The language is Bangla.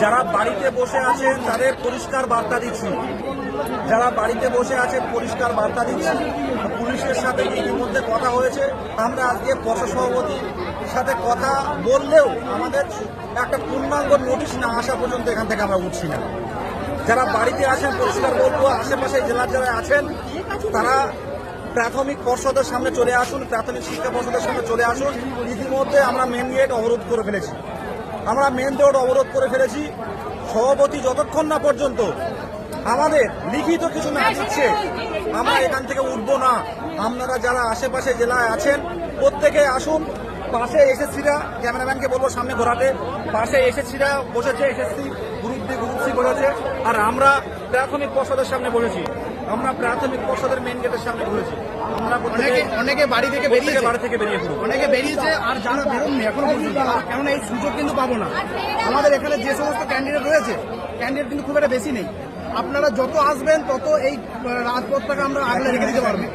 যারা বাড়িতে বসে আছেন তাদের পরিষ্কার বার্তা দিচ্ছি, যারা বাড়িতে বসে আছে পরিষ্কার বার্তা দিচ্ছি। পুলিশের সাথে ইতিমধ্যে কথা হয়েছে, আমরা আজকে পর্ষদ সভাপতির সাথে কথা বললেও আমাদের একটা পূর্ণাঙ্গ নোটিশ না আসা পর্যন্ত এখান থেকে আমরা উঠছি না। যারা বাড়িতে আছেন পরিষ্কার বলবো, আশেপাশে জেলার যারা আছেন তারা প্রাথমিক পর্ষদের সামনে চলে আসুন, প্রাথমিক শিক্ষা পর্ষদের সামনে চলে আসুন। ইতিমধ্যে আমরা মেন গেট অবরোধ করে ফেলেছি, সভাপতি যতক্ষণ না পর্যন্ত আমাদের লিখিত কিছু না দিচ্ছে আমরা এখান থেকে উঠবো না। আপনারা যারা আশেপাশে জেলায় আছেন প্রত্যেকে আসুন। পাশে এসএসসিরা, ক্যামেরাম্যানকে বলবো সামনে ঘোরাতে, পাশে এসএসসিরা বসেছে, SSC group B group C বসেছে, আর আমরা প্রাথমিক পর্ষদের সামনে বসেছি, আমরা প্রাথমিক পর্ষদের মেন গেটের সামনে বসেছি। আমরা অনেকে বাড়ি থেকে বেরিয়ে পড়বো, অনেকে বেরিয়েছে, আর যারা বেরোননি এখনো পর্যন্ত, কেননা এই সুযোগ কিন্তু পাবো না। আমাদের এখানে যে সমস্ত ক্যান্ডিডেট রয়েছে, ক্যান্ডিডেট কিন্তু খুব একটা বেশি নেই। আপনারা যত আসবেন তত এই রাজপথটাকে আমরা আগলে রেখে দিতে পারবো।